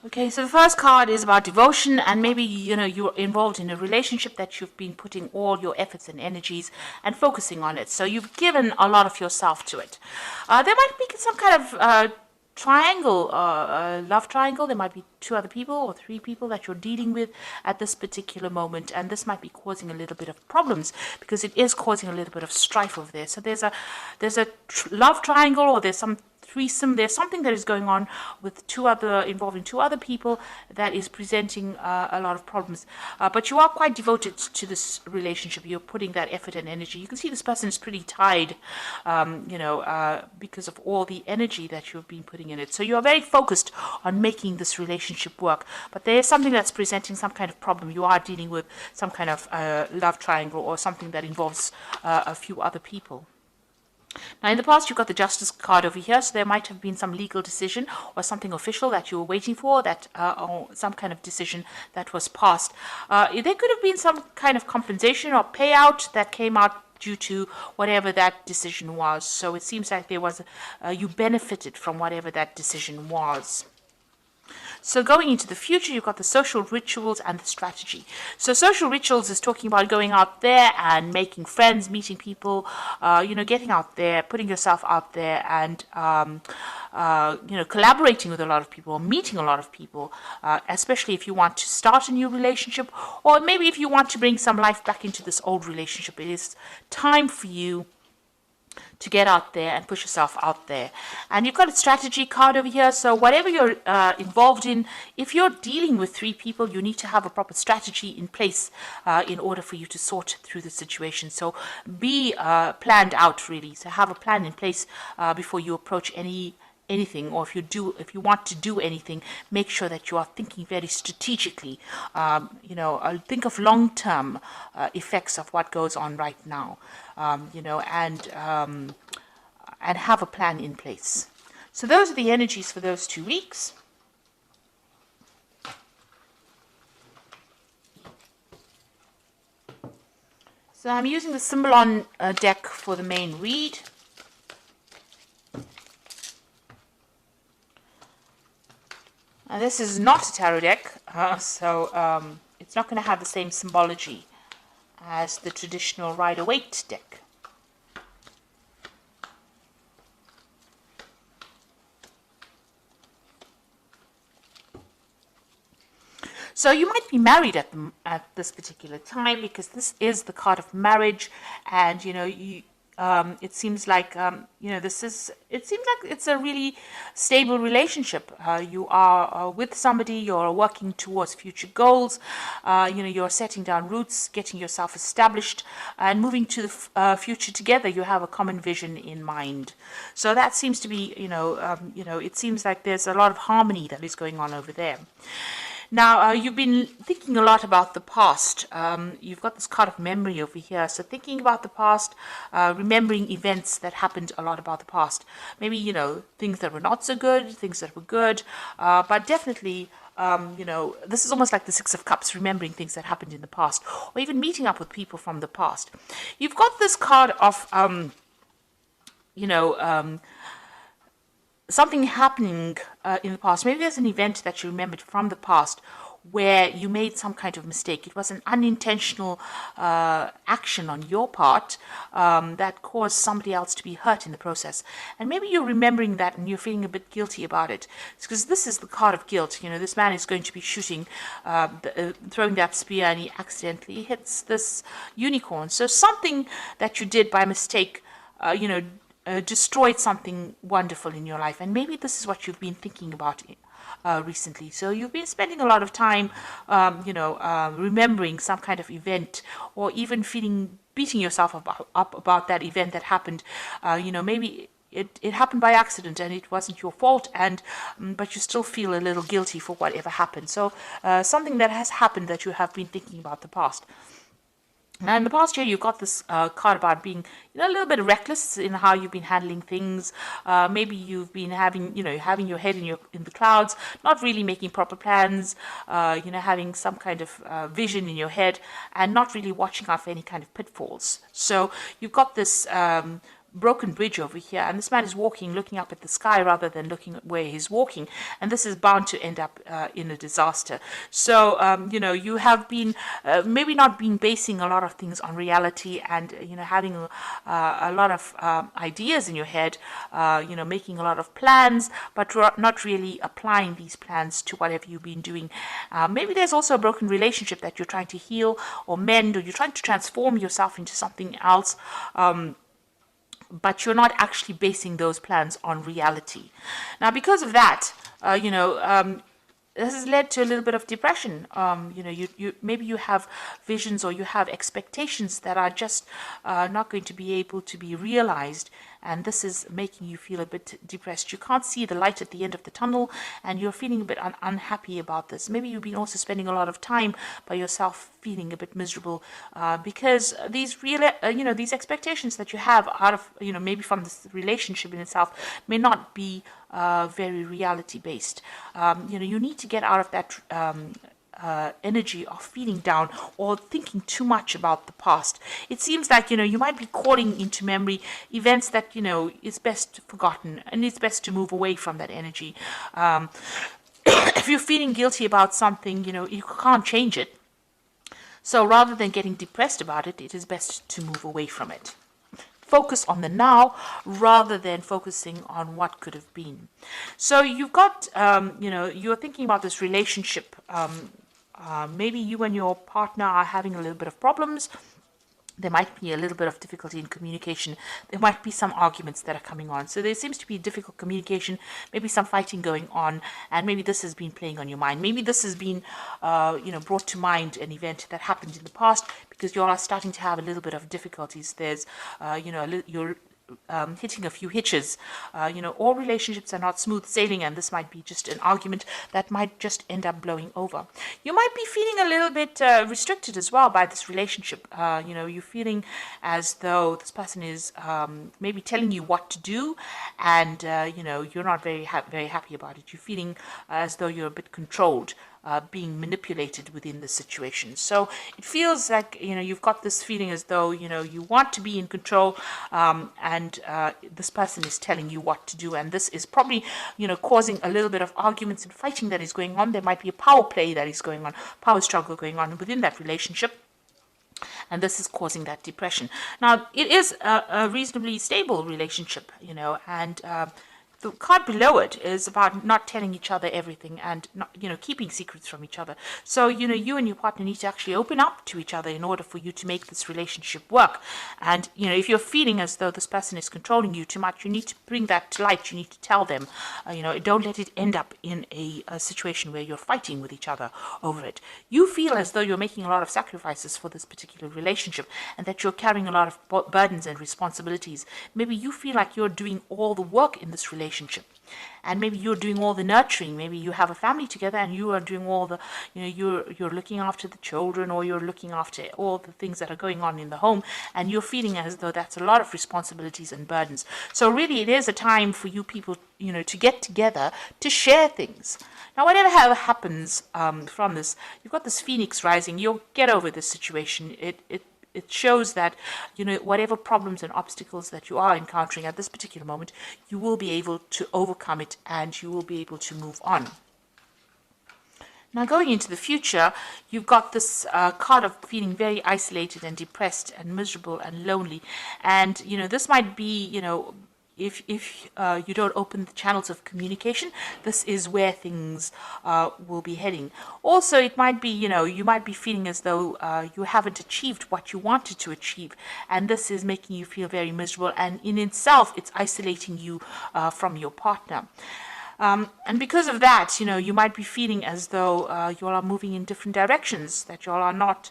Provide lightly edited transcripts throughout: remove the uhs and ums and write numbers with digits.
Okay, so the first card is about devotion, and maybe you're involved in a relationship that you've been putting all your efforts and energies and focusing on it. So you've given a lot of yourself to it. There might be some kind of triangle, love triangle. There might be two other people or three people that you're dealing with at this particular moment, and this might be causing a little bit of problems because it is causing a little bit of strife over there. So there's a love triangle, or there's some threesome. There's something that is going on with involving two other people that is presenting a lot of problems. But you are quite devoted to this relationship. You're putting that effort and energy. You can see this person is pretty tied, because of all the energy that you've been putting in it. So you're very focused on making this relationship work. But there is something that's presenting some kind of problem. You are dealing with some kind of love triangle or something that involves a few other people. Now, in the past, you've got the Justice card over here, so there might have been some legal decision or something official that you were waiting for, or some kind of decision that was passed. There could have been some kind of compensation or payout that came out due to whatever that decision was. So it seems like you benefited from whatever that decision was. So going into the future, you've got the social rituals and the strategy. So social rituals is talking about going out there and making friends, meeting people, getting out there, putting yourself out there, and collaborating with a lot of people, meeting a lot of people, especially if you want to start a new relationship, or maybe if you want to bring some life back into this old relationship. It is time for you to get out there and push yourself out there. And you've got a strategy card over here. So whatever you're involved in, if you're dealing with three people, you need to have a proper strategy in place in order for you to sort through the situation. So be planned out, really. So have a plan in place before you approach anything, or if you want to do anything, make sure that you are thinking very strategically. Think of long-term effects of what goes on right now, and have a plan in place. So those are the energies for those 2 weeks. So I'm using the Symbolon deck for the main read. And this is not a tarot deck, so it's not going to have the same symbology as the traditional Rider-Waite deck. So you might be married at this particular time, because this is the card of marriage, and it seems like it's a really stable relationship. You are with somebody, you're working towards future goals, you're setting down roots, getting yourself established, and moving to the future together. You have a common vision in mind. So that seems to be, it seems like there's a lot of harmony that is going on over there. Now, you've been thinking a lot about the past. You've got this card of memory over here. So thinking about the past, remembering events that happened a lot about the past. Maybe, things that were not so good, things that were good. But definitely, this is almost like the Six of Cups, remembering things that happened in the past. Or even meeting up with people from the past. You've got this card of, something happening in the past. Maybe there's an event that you remembered from the past where you made some kind of mistake. It was an unintentional action on your part that caused somebody else to be hurt in the process. And maybe you're remembering that and you're feeling a bit guilty about it. It's because this is the card of guilt. This man is going to be shooting, throwing that spear, and he accidentally hits this unicorn. So something that you did by mistake, destroyed something wonderful in your life. And maybe this is what you've been thinking about recently. So you've been spending a lot of time, remembering some kind of event, or even beating yourself up about that event that happened. Maybe it happened by accident and it wasn't your fault, but you still feel a little guilty for whatever happened. So something that has happened that you have been thinking about the past. Now, in the past year, you've got this card about being, a little bit reckless in how you've been handling things. Maybe you've been having your head in the clouds, not really making proper plans. Having some kind of vision in your head, and not really watching out for any kind of pitfalls. So you've got this broken bridge over here, and this man is walking, looking up at the sky rather than looking at where he's walking, and this is bound to end up in a disaster. So you know, you have been maybe not been basing a lot of things on reality, and you know, having a lot of ideas in your head, you know, making a lot of plans, but not really applying these plans to whatever you've been doing. Maybe there's also a broken relationship that you're trying to heal or mend, or you're trying to transform yourself into something else, but you're not actually basing those plans on reality. Now, because of that, you know, this has led to a little bit of depression. You know, you maybe you have visions or you have expectations that are just not going to be able to be realized, and this is making you feel a bit depressed. You can't see the light at the end of the tunnel, and you're feeling a bit unhappy about this. Maybe you've been also spending a lot of time by yourself, feeling a bit miserable because these you know, these expectations that you have out of, you know, maybe from this relationship in itself may not be very reality based. You know, you need to get out of that energy of feeling down or thinking too much about the past. It seems like, you know, you might be calling into memory events that, you know, it's best forgotten, and it's best to move away from that energy. If you're feeling guilty about something, you know, you can't change it. So rather than getting depressed about it, it is best to move away from it. Focus on the now rather than focusing on what could have been. So you've got, you know, you're thinking about this relationship. Maybe you and your partner are having a little bit of problems. There might be a little bit of difficulty in communication. There might be some arguments that are coming on. So there seems to be difficult communication, maybe some fighting going on, and maybe this has been playing on your mind. Maybe this has been, you know, brought to mind an event that happened in the past, because you all are starting to have a little bit of difficulties. There's, you know, you're hitting a few hitches. You know, all relationships are not smooth sailing, and this might be just an argument that might just end up blowing over. You might be feeling a little bit restricted as well by this relationship. You know, you're feeling as though this person is maybe telling you what to do, and you know, you're not very happy about it. You're feeling as though you're a bit controlled. Being manipulated within the situation. So it feels like, you know, you've got this feeling as though, you know, you want to be in control, and this person is telling you what to do, and this is probably, you know, causing a little bit of arguments and fighting that is going on. There might be a power play that is going on, power struggle going on within that relationship, and this is causing that depression. Now, it is a reasonably stable relationship, you know, and the card below it is about not telling each other everything and not, you know, keeping secrets from each other. So, you know, you and your partner need to actually open up to each other in order for you to make this relationship work. And, you know, if you're feeling as though this person is controlling you too much, you need to bring that to light. You need to tell them, you know, don't let it end up in a situation where you're fighting with each other over it. You feel as though you're making a lot of sacrifices for this particular relationship, and that you're carrying a lot of burdens and responsibilities. Maybe you feel like you're doing all the work in this relationship, and maybe you're doing all the nurturing. Maybe you have a family together and you are doing all the, you know, you're looking after the children, or you're looking after all the things that are going on in the home, and you're feeling as though that's a lot of responsibilities and burdens. So really it is a time for you people, you know, to get together to share things. Now, whatever happens from this, you've got this phoenix rising. You'll get over this situation. It shows that, you know, whatever problems and obstacles that you are encountering at this particular moment, you will be able to overcome it, and you will be able to move on. Now, going into the future, you've got this card of feeling very isolated and depressed and miserable and lonely. And, you know, this might be, you know, if you don't open the channels of communication, this is where things will be heading. Also, it might be, you know, you might be feeling as though you haven't achieved what you wanted to achieve, and this is making you feel very miserable, and in itself, it's isolating you from your partner. And because of that, you know, you might be feeling as though you all are moving in different directions, that you all are not,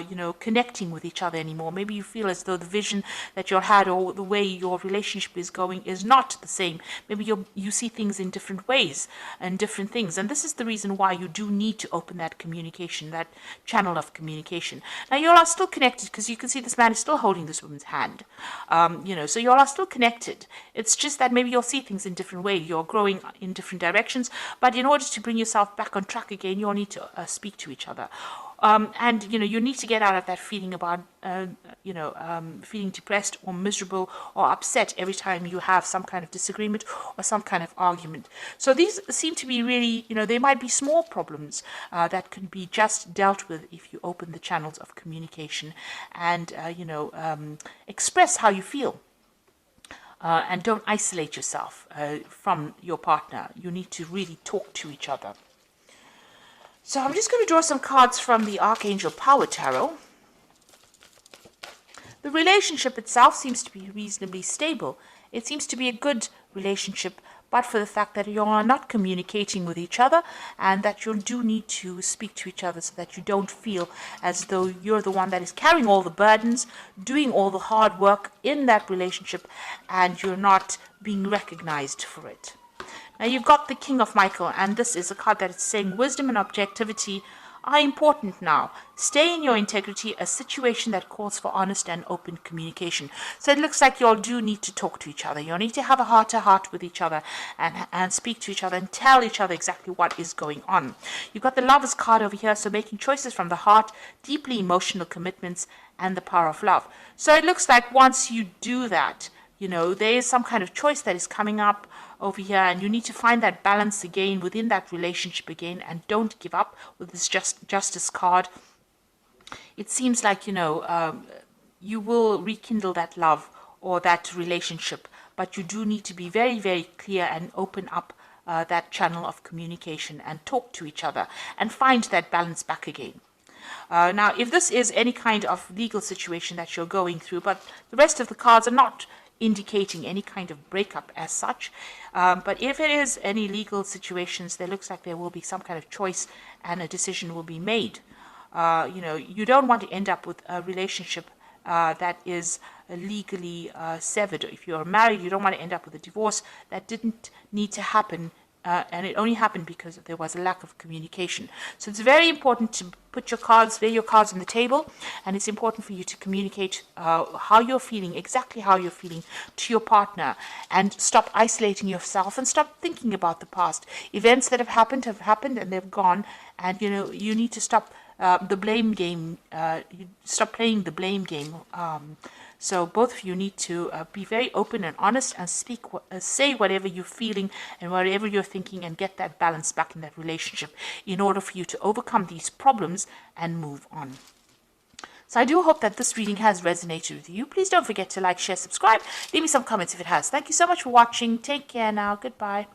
you know, connecting with each other anymore. Maybe you feel as though the vision that you all had, or the way your relationship is going, is not the same. Maybe you see things in different ways and different things. And this is the reason why you do need to open that communication, that channel of communication. Now, you all are still connected, because you can see this man is still holding this woman's hand. You know, so you all are still connected. It's just that maybe you'll see things in different ways. You're growing in different directions, but in order to bring yourself back on track again, you all need to speak to each other. And you need to get out of that feeling about feeling depressed or miserable or upset every time you have some kind of disagreement or some kind of argument. So these seem to be really, they might be small problems that can be just dealt with if you open the channels of communication and express how you feel. And don't isolate yourself from your partner. You need to really talk to each other. So I'm just going to draw some cards from the Archangel Power Tarot. The relationship itself seems to be reasonably stable. It seems to be a good relationship, but for the fact that you are not communicating with each other and that you do need to speak to each other so that you don't feel as though you're the one that is carrying all the burdens, doing all the hard work in that relationship, and you're not being recognized for it. Now you've got the King of Michael, and this is a card that is saying wisdom and objectivity are important now. Stay in your integrity, a situation that calls for honest and open communication. So it looks like you all do need to talk to each other. You need to have a heart-to-heart with each other and speak to each other and tell each other exactly what is going on. You've got the Lovers card over here, so making choices from the heart, deeply emotional commitments, and the power of love. So it looks like once you do that, there is some kind of choice that is coming up over here, and you need to find that balance again within that relationship again, and don't give up with this Justice card. It seems like, you will rekindle that love or that relationship, but you do need to be very, very clear and open up that channel of communication and talk to each other and find that balance back again. Now, if this is any kind of legal situation that you're going through, but the rest of the cards are not indicating any kind of breakup as such, but if it is any legal situations, there looks like there will be some kind of choice and a decision will be made. You don't want to end up with a relationship that is legally severed. If you're married, you don't want to end up with a divorce that didn't need to happen, and it only happened because there was a lack of communication. So it's very important to lay your cards on the table, and it's important for you to communicate how you're feeling, exactly how you're feeling to your partner, and stop isolating yourself and stop thinking about the past. Events that have happened and they've gone, and you need to stop the blame game. You stop playing the blame game. So both of you need to be very open and honest and say whatever you're feeling and whatever you're thinking, and get that balance back in that relationship in order for you to overcome these problems and move on. So I do hope that this reading has resonated with you. Please don't forget to like, share, subscribe. Leave me some comments if it has. Thank you so much for watching. Take care now. Goodbye.